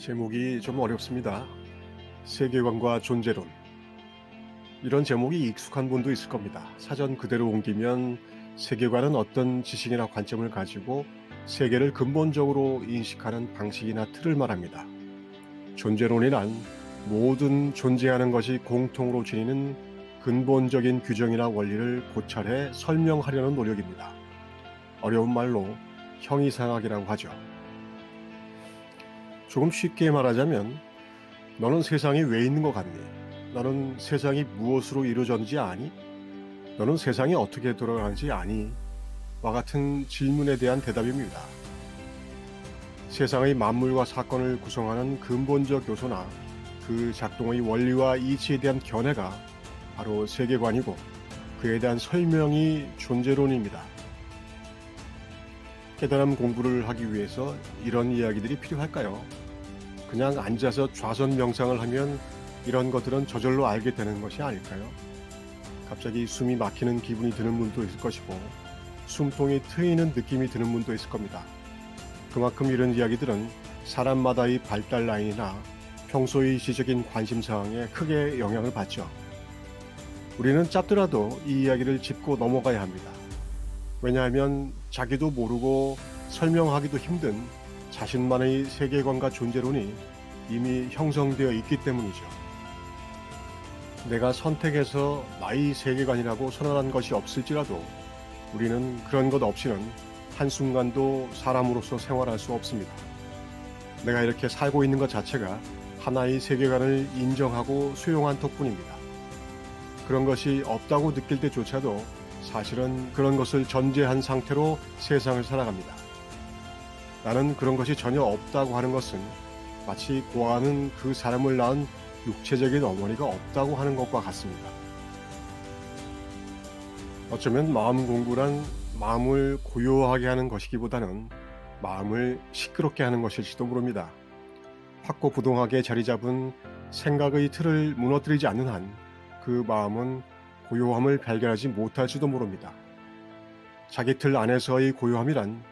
제목이 좀 어렵습니다. 세계관과 존재론. 이런 제목이 익숙한 분도 있을 겁니다. 사전 그대로 옮기면 세계관은 어떤 지식이나 관점을 가지고 세계를 근본적으로 인식하는 방식이나 틀을 말합니다. 존재론이란 모든 존재하는 것이 공통으로 지니는 근본적인 규정이나 원리를 고찰해 설명하려는 노력입니다. 어려운 말로 형이상학이라고 하죠. 조금 쉽게 말하자면 너는 세상에 왜 있는 것 같니? 너는 세상이 무엇으로 이루어졌는지 아니? 너는 세상이 어떻게 돌아가는지 아니? 와 같은 질문에 대한 대답입니다. 세상의 만물과 사건을 구성하는 근본적 요소나 그 작동의 원리와 이치에 대한 견해가 바로 세계관이고 그에 대한 설명이 존재론입니다. 깨달음 공부를 하기 위해서 이런 이야기들이 필요할까요? 그냥 앉아서 좌선 명상을 하면 이런 것들은 저절로 알게 되는 것이 아닐까요? 갑자기 숨이 막히는 기분이 드는 분도 있을 것이고 숨통이 트이는 느낌이 드는 분도 있을 겁니다. 그만큼 이런 이야기들은 사람마다의 발달 라인이나 평소의 시적인 관심사항에 크게 영향을 받죠. 우리는 짧더라도 이 이야기를 짚고 넘어가야 합니다. 왜냐하면 자기도 모르고 설명하기도 힘든 자신만의 세계관과 존재론이 이미 형성되어 있기 때문이죠. 내가 선택해서 나의 세계관이라고 선언한 것이 없을지라도 우리는 그런 것 없이는 한순간도 사람으로서 생활할 수 없습니다. 내가 이렇게 살고 있는 것 자체가 하나의 세계관을 인정하고 수용한 덕분입니다. 그런 것이 없다고 느낄 때조차도 사실은 그런 것을 전제한 상태로 세상을 살아갑니다. 나는 그런 것이 전혀 없다고 하는 것은 마치 고아는 그 사람을 낳은 육체적인 어머니가 없다고 하는 것과 같습니다. 어쩌면 마음 공부란 마음을 고요하게 하는 것이기보다는 마음을 시끄럽게 하는 것일지도 모릅니다. 확고부동하게 자리 잡은 생각의 틀을 무너뜨리지 않는 한 그 마음은 고요함을 발견하지 못할지도 모릅니다. 자기 틀 안에서의 고요함이란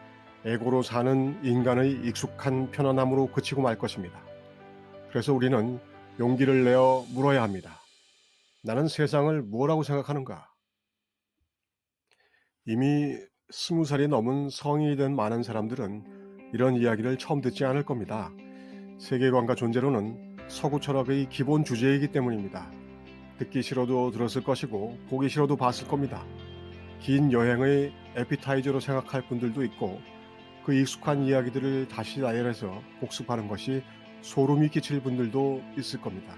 에고로 사는 인간의 익숙한 편안함으로 그치고 말 것입니다. 그래서 우리는 용기를 내어 물어야 합니다. 나는 세상을 뭐라고 생각하는가? 이미 20살이 넘은 성인이 된 많은 사람들은 이런 이야기를 처음 듣지 않을 겁니다. 세계관과 존재론은 서구 철학의 기본 주제이기 때문입니다. 듣기 싫어도 들었을 것이고 보기 싫어도 봤을 겁니다. 긴 여행의 에피타이저로 생각할 분들도 있고 그 익숙한 이야기들을 다시 나열해서 복습하는 것이 소름이 끼칠 분들도 있을 겁니다.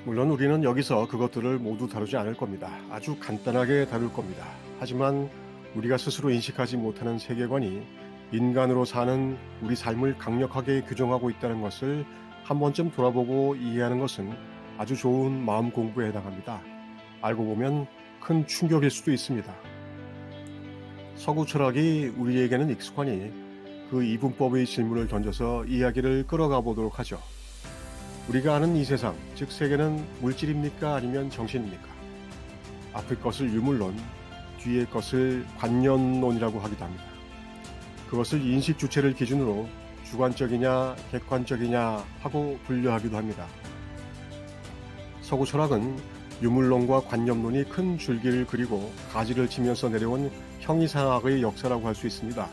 물론 우리는 여기서 그것들을 모두 다루지 않을 겁니다. 아주 간단하게 다룰 겁니다. 하지만 우리가 스스로 인식하지 못하는 세계관이 인간으로 사는 우리 삶을 강력하게 규정하고 있다는 것을 한 번쯤 돌아보고 이해하는 것은 아주 좋은 마음 공부에 해당합니다. 알고 보면 큰 충격일 수도 있습니다. 서구 철학이 우리에게는 익숙하니 그 이분법의 질문을 던져서 이야기를 끌어가 보도록 하죠. 우리가 아는 이 세상, 즉 세계는 물질입니까? 아니면 정신입니까? 앞의 것을 유물론, 뒤의 것을 관념론이라고 하기도 합니다. 그것을 인식 주체를 기준으로 주관적이냐, 객관적이냐 하고 분류하기도 합니다. 서구 철학은 유물론과 관념론이 큰 줄기를 그리고 가지를 치면서 내려온 형이상학의 역사라고 할 수 있습니다.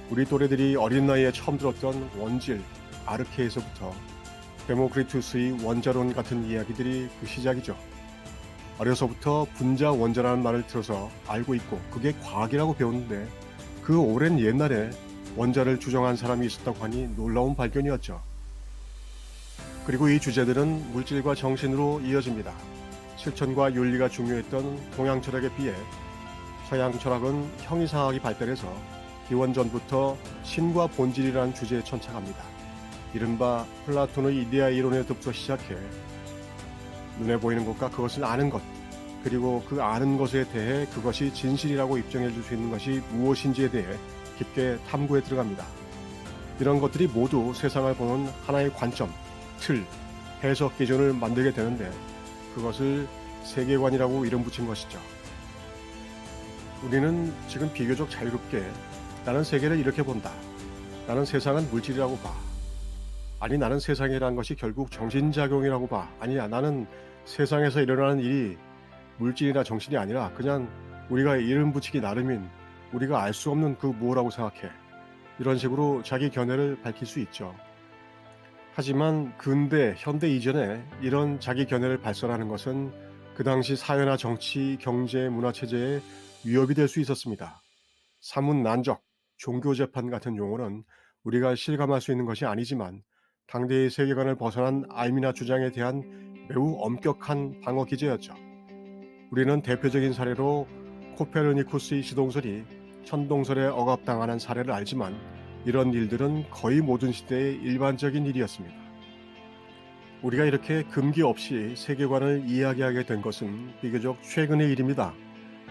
우리 또래들이 어린 나이에 처음 들었던 원질, 아르케에서부터 데모크리투스의 원자론 같은 이야기들이 그 시작이죠. 어려서부터 분자 원자라는 말을 들어서 알고 있고 그게 과학이라고 배웠는데 그 오랜 옛날에 원자를 주장한 사람이 있었다고 하니 놀라운 발견이었죠. 그리고 이 주제들은 물질과 정신으로 이어집니다. 실천과 윤리가 중요했던 동양 철학에 비해 서양 철학은 형이상학이 발달해서 기원전부터 신과 본질이라는 주제에 천착합니다. 이른바 플라톤의 이데아 이론에서부터 시작해 눈에 보이는 것과 그것을 아는 것, 그리고 그 아는 것에 대해 그것이 진실이라고 입증해 줄 수 있는 것이 무엇인지에 대해 깊게 탐구에 들어갑니다. 이런 것들이 모두 세상을 보는 하나의 관점, 틀, 해석 기준을 만들게 되는데 그것을 세계관이라고 이름 붙인 것이죠. 우리는 지금 비교적 자유롭게 나는 세계를 이렇게 본다. 나는 세상은 물질이라고 봐. 아니 나는 세상이라는 것이 결국 정신작용이라고 봐. 아니야 나는 세상에서 일어나는 일이 물질이나 정신이 아니라 그냥 우리가 이름 붙이기 나름인 우리가 알 수 없는 그 무엇라고 생각해. 이런 식으로 자기 견해를 밝힐 수 있죠. 하지만 근대, 현대 이전에 이런 자기 견해를 발설하는 것은 그 당시 사회나 정치, 경제, 문화 체제에 위협이 될 수 있었습니다. 사문난적, 종교재판 같은 용어는 우리가 실감할 수 있는 것이 아니지만 당대의 세계관을 벗어난 알미나 주장에 대한 매우 엄격한 방어 기제였죠. 우리는 대표적인 사례로 코페르니쿠스의 시동설이 천동설에 억압당하는 사례를 알지만 이런 일들은 거의 모든 시대의 일반적인 일이었습니다. 우리가 이렇게 금기 없이 세계관을 이야기하게 된 것은 비교적 최근의 일입니다.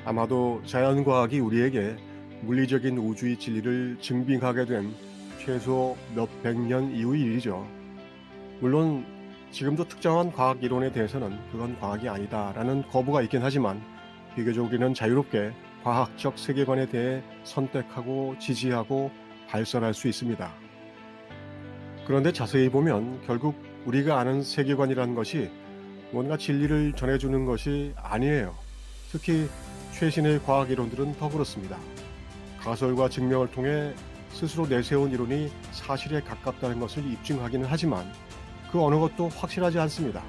아마도 자연과학이 우리에게 물리적인 우주의 진리를 증빙하게 된 최소 몇백 년 이후의 일이죠. 물론 지금도 특정한 과학 이론에 대해서는 그건 과학이 아니다라는 거부가 있긴 하지만 비교적 우리는 자유롭게 과학적 세계관에 대해 선택하고 지지하고 발설할 수 있습니다. 그런데 자세히 보면 결국 우리가 아는 세계관이라는 것이 뭔가 진리를 전해주는 것이 아니에요. 특히 최신의 과학 이론들은 더 그렇습니다. 가설과 증명을 통해 스스로 내세운 이론이 사실에 가깝다는 것을 입증하기는 하지만 그 어느 것도 확실하지 않습니다.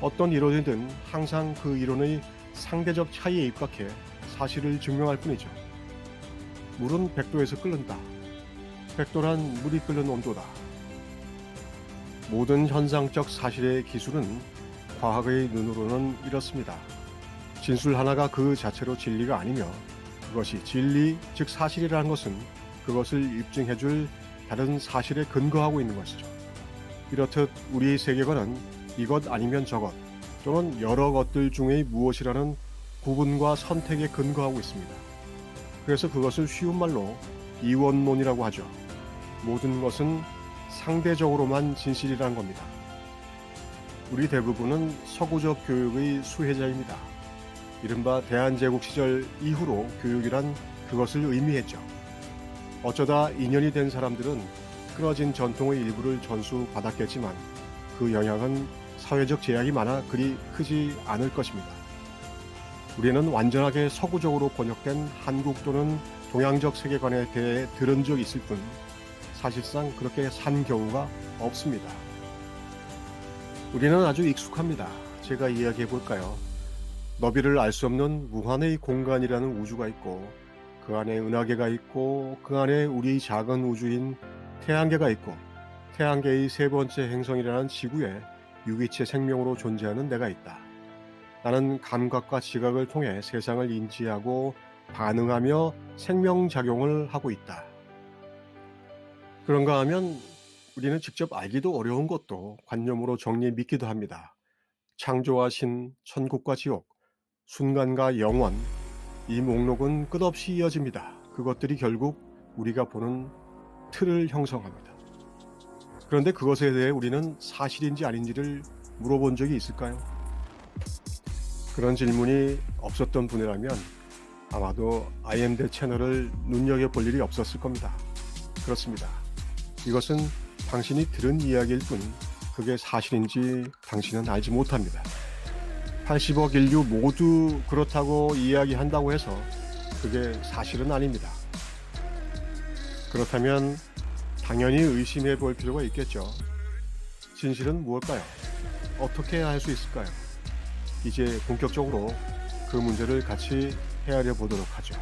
어떤 이론이든 항상 그 이론의 상대적 차이에 입각해 사실을 증명할 뿐이죠. 물은 100도에서 끓는다. 100도란 물이 끓는 온도다. 모든 현상적 사실의 기술은 과학의 눈으로는 이렇습니다. 진술 하나가 그 자체로 진리가 아니며 그것이 진리, 즉 사실이라는 것은 그것을 입증해줄 다른 사실에 근거하고 있는 것이죠. 이렇듯 우리의 세계관은 이것 아니면 저것 또는 여러 것들 중의 무엇이라는 구분과 선택에 근거하고 있습니다. 그래서 그것을 쉬운 말로 이원론이라고 하죠. 모든 것은 상대적으로만 진실이라는 겁니다. 우리 대부분은 서구적 교육의 수혜자입니다. 이른바 대한제국 시절 이후로 교육이란 그것을 의미했죠. 어쩌다 인연이 된 사람들은 끊어진 전통의 일부를 전수받았겠지만 그 영향은 사회적 제약이 많아 그리 크지 않을 것입니다. 우리는 완전하게 서구적으로 번역된 한국 또는 동양적 세계관에 대해 들은 적 있을 뿐 사실상 그렇게 산 경우가 없습니다. 우리는 아주 익숙합니다. 제가 이야기해 볼까요? 너비를 알 수 없는 무한의 공간이라는 우주가 있고 그 안에 은하계가 있고 그 안에 우리 작은 우주인 태양계가 있고 태양계의 세 번째 행성이라는 지구에 유기체 생명으로 존재하는 내가 있다. 나는 감각과 지각을 통해 세상을 인지하고 반응하며 생명작용을 하고 있다. 그런가 하면 우리는 직접 알기도 어려운 것도 관념으로 정리해 믿기도 합니다. 창조와 신, 천국과 지옥, 순간과 영원, 이 목록은 끝없이 이어집니다. 그것들이 결국 우리가 보는 틀을 형성합니다. 그런데 그것에 대해 우리는 사실인지 아닌지를 물어본 적이 있을까요? 그런 질문이 없었던 분이라면 아마도 IMD 채널을 눈여겨볼 일이 없었을 겁니다. 그렇습니다. 이것은 당신이 들은 이야기일 뿐 그게 사실인지 당신은 알지 못합니다. 80억 인류 모두 그렇다고 이야기한다고 해서 그게 사실은 아닙니다. 그렇다면 당연히 의심해 볼 필요가 있겠죠. 진실은 무엇일까요? 어떻게 알 수 있을까요? 이제 본격적으로 그 문제를 같이 헤아려 보도록 하죠.